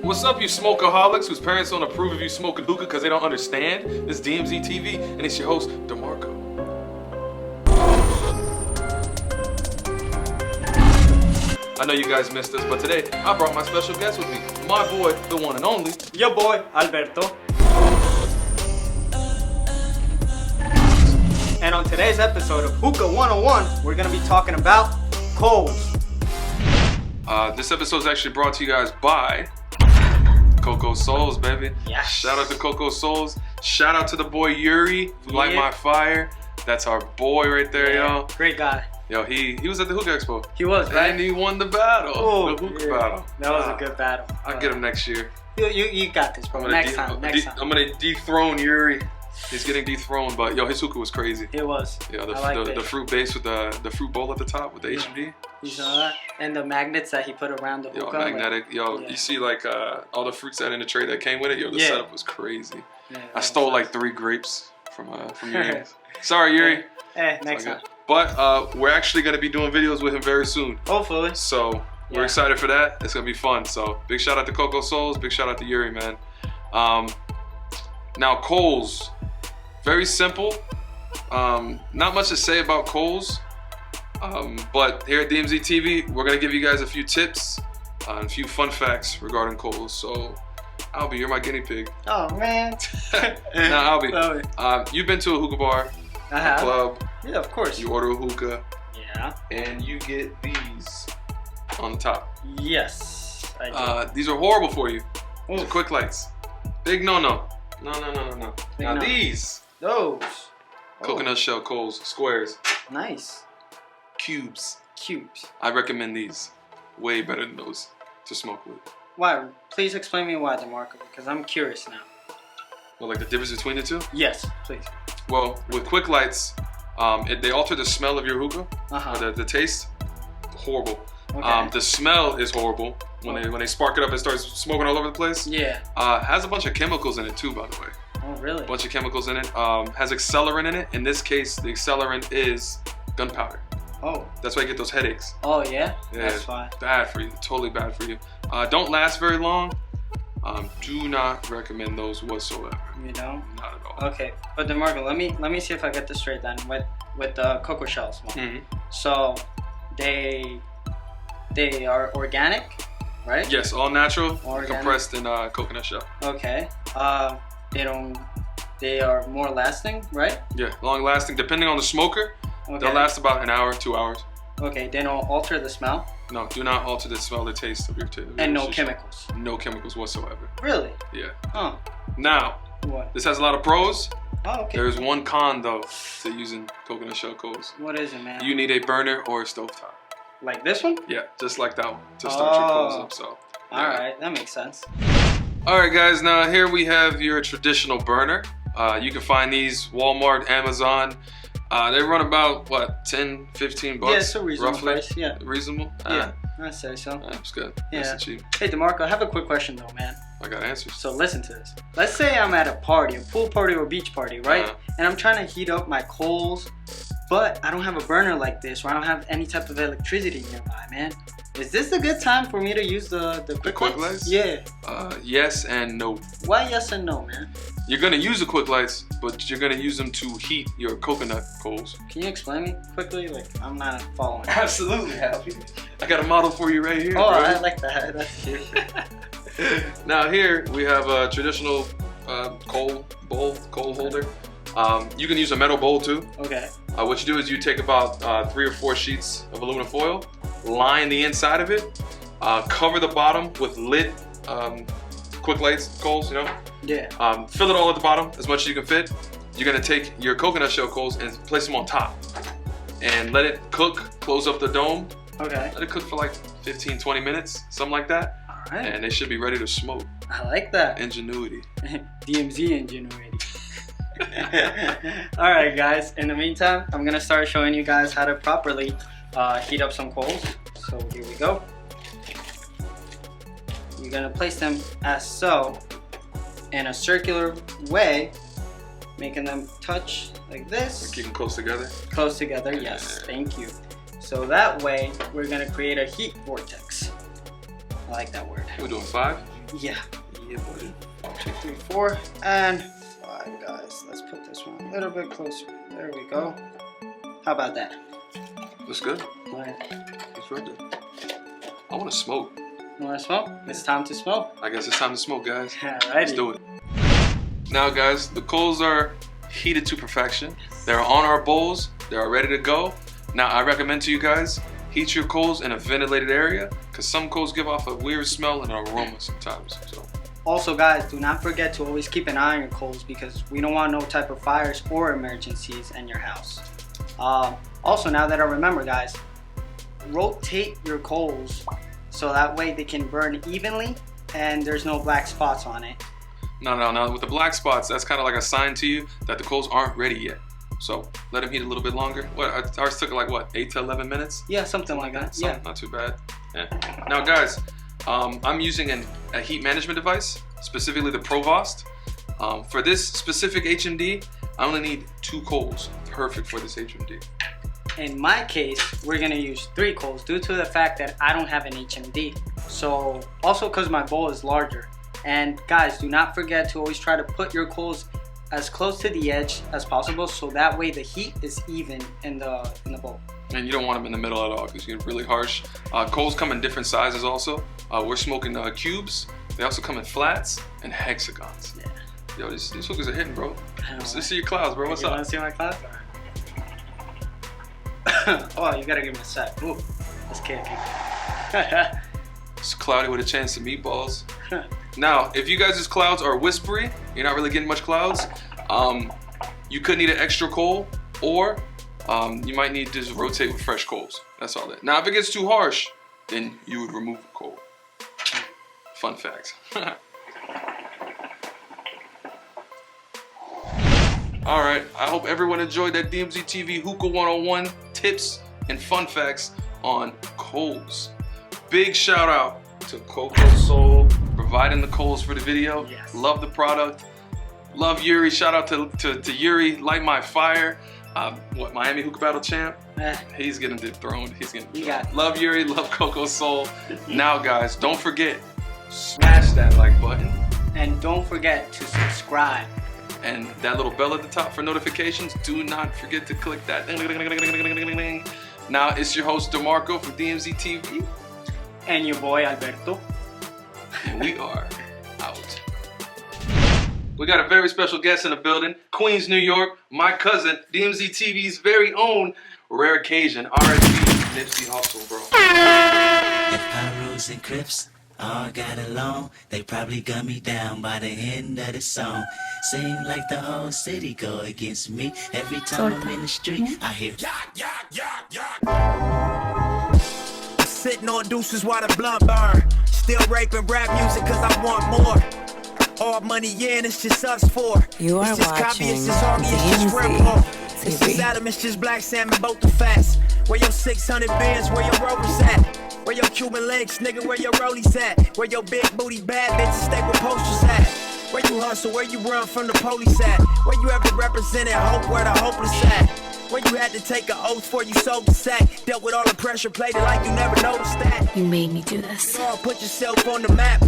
What's up, you smokeaholics whose parents don't approve of you smoking hookah because they don't understand? This is DMZ TV, and it's your host, DeMarco. I know you guys missed us, but today I brought my special guest with me, my boy, the one and only, your boy, Alberto. And on today's episode of Hookah 101, we're going to be talking about coals. This episode is actually brought to you guys by Coco Souls, baby. Yes. Shout out to Coco Souls. Shout out to the boy Yuri, who light my fire. That's our boy right there, yo. Great guy. Yo, he was at the Hookah Expo. He was, right? And he won the battle. Oh, the Hookah battle. That was a good battle. I'll get him next year. You got this, bro. Next time. I'm gonna dethrone Yuri. He's getting dethroned, but yo, his hookah was crazy. It was. Yeah, the fruit base with the fruit bowl at the top with the HMD. You saw that? And the magnets that he put around the hookah. Yo, magnetic. You see like all the fruits that in the tray that came with it. Yo, the setup was crazy. Yeah, I stole like 3 grapes from Yuri. Sorry, Yuri. Hey, next time. But we're actually gonna be doing videos with him very soon. Hopefully. So we're excited for that. It's gonna be fun. So big shout out to Coco Souls. Big shout out to Yuri, man. Now coals. Very simple. Not much to say about coals. But here at DMZ TV, we're gonna give you guys a few tips and a few fun facts regarding coals. So, Albie, you're my guinea pig. Oh man. Now, Albie, you've been to a hookah bar, a club. Yeah, of course. You order a hookah. Yeah. And you get these on the top. Yes, I do. These are horrible for you. These are quick lights. Big no. Now these. Those. Coconut shell coals, squares. Nice. Cubes. I recommend these. Way better than those to smoke with. Why? Please explain me why, DeMarco, because I'm curious now. Well, like the difference between the two? Yes, please. Well, with quick lights, they alter the smell of your hookah, or the taste. Horrible. Okay. The smell is horrible when they spark it up and start smoking all over the place. Yeah. Has a bunch of chemicals in it too, by the way. Oh, really? A bunch of chemicals in it. Has accelerant in it. In this case, the accelerant is gunpowder. Oh. That's why you get those headaches. Oh, yeah? Yeah, that's fine. Bad for you. Totally bad for you. Don't last very long. Do not recommend those whatsoever. You know? Not at all. Okay, but DeMarco, let me see if I get this straight then with the cocoa shells. So they are organic, right? Yes, all natural, compressed in coconut shell. Okay. They are more lasting, right? Yeah, long lasting. Depending on the smoker, they'll last about an hour, 2 hours. Okay, they don't alter the smell? No, do not alter the smell, the taste of your And no chemicals? No chemicals whatsoever. Really? Yeah. Huh. Now, this has a lot of pros. Oh, okay. There's one con though to using coconut shell coals. What is it, man? You need a burner or a stovetop. Like this one? Yeah, just like that one to start your coals up. So. Yeah. All right, that makes sense. All right, guys. Now here we have your traditional burner. You can find these Walmart, Amazon. They run about what, 10, 15 bucks? Yeah, it's a reasonable price. Yeah. Reasonable? Yeah, I say so. That's good. Yeah. Nice and cheap. Hey, DeMarco, I have a quick question though, man. I got answers. So listen to this. Let's say I'm at a party, a pool party or beach party, right? And I'm trying to heat up my coals, but I don't have a burner like this, or I don't have any type of electricity nearby, man. Is this a good time for me to use the quick lights? Yeah. Yes and no. Why yes and no, man? You're gonna use the quick lights, but you're gonna use them to heat your coconut coals. Can you explain me quickly? Like, I'm not following. Absolutely, Happy. I got a model for you right here. Oh, bro. I like that. That's cute. Now here we have a traditional coal holder. You can use a metal bowl too. Okay. What you do is you take about 3 or 4 sheets of aluminum foil, line the inside of it, cover the bottom with lit quick lights coals, you know? Yeah. Fill it all at the bottom as much as you can fit. You're gonna take your coconut shell coals and place them on top and let it cook, close up the dome. Okay. Let it cook for like 15, 20 minutes, something like that. All right. And they should be ready to smoke. I like that. Ingenuity. DMZ ingenuity. All right, guys. In the meantime, I'm gonna start showing you guys how to properly heat up some coals. So here we go. You're gonna place them as so in a circular way, making them touch like this. Keep them close together. Close together, yes. Thank you. So that way, we're gonna create a heat vortex. I like that word. We're doing 5? Yeah. Yeah, buddy. 2, 3, 4, and 5, guys. Let's put this one a little bit closer. There we go. How about that? That's good. All right. That's real good. I want to smoke. You want to smoke? It's time to smoke. I guess it's time to smoke, guys. Alrighty. Let's do it. Now, guys, the coals are heated to perfection. They're on our bowls. They're ready to go. Now, I recommend to you guys, heat your coals in a ventilated area because some coals give off a weird smell and aroma sometimes. So. Also, guys, do not forget to always keep an eye on your coals because we don't want no type of fires or emergencies in your house. Also, now that I remember, guys, rotate your coals so that way they can burn evenly and there's no black spots on it. No. With the black spots, that's kind of like a sign to you that the coals aren't ready yet. So let them heat a little bit longer. What, ours took like what, 8 to 11 minutes? Yeah, something like that. Yeah, not too bad. Yeah. Now, guys, I'm using a heat management device, specifically the Provost. For this specific HMD, I only need 2 coals. Perfect for this HMD. In my case, we're gonna use 3 coals due to the fact that I don't have an HMD. So also because my bowl is larger. And guys, do not forget to always try to put your coals as close to the edge as possible so that way the heat is even in the bowl. And you don't want them in the middle at all because you get really harsh. Coals come in different sizes also. We're smoking cubes. They also come in flats and hexagons. Yeah. Yo, these hookahs are hitting, bro. Let's see your clouds, bro. What's you up? Want to see my clouds? Oh, you gotta give me a sec. Ooh, let's kick it. It's cloudy with a chance of meatballs. Now, if you guys' clouds are whispery, you're not really getting much clouds, you could need an extra coal, or you might need to just rotate with fresh coals. That's all that. Now, if it gets too harsh, then you would remove a coal. Fun fact. All right, I hope everyone enjoyed that DMZ TV Hookah 101 tips and fun facts on coals. Big shout out to Coco Soul providing the coals for the video. Yes. Love the product. Love Yuri. Shout out to Yuri. Light my fire. Miami Hookah Battle champ. He's getting dethroned. He's getting dethroned. Love Yuri. Love Coco Soul. Now, guys, don't forget, smash that like button. And don't forget to subscribe. And that little bell at the top for notifications. Do not forget to click that. Now, it's your host, DeMarco from DMZ TV. And your boy, Alberto. And we are out. We got a very special guest in the building. Queens, New York. My cousin, DMZ TV's very own Rare Occasion. R.I.P. Nipsey Hussle, bro. If Pyrus and Crips all got along, they probably gun me down by the end of the song. Seem like the whole city go against me. Every time I'm in the street, I hear sitting on deuces while the blunt burn. Still raping rap music cause I want more. All money in, it's just us four. You are it's just watching copy, it's just Augie, it's just Ripple. It's just Adam, it's just Black Salmon, both the fast. Where your 600 bands, where your rovers at? Where your Cuban links, nigga, where your rollies at? Where your big booty bad bitches stay with posters at? Where you hustle, where you run from the police at? Where you ever represented hope, where the hopeless at? Where you had to take an oath before you sold the sack? Dealt with all the pressure, played it like you never noticed that. You made me do this. Put yourself on the map.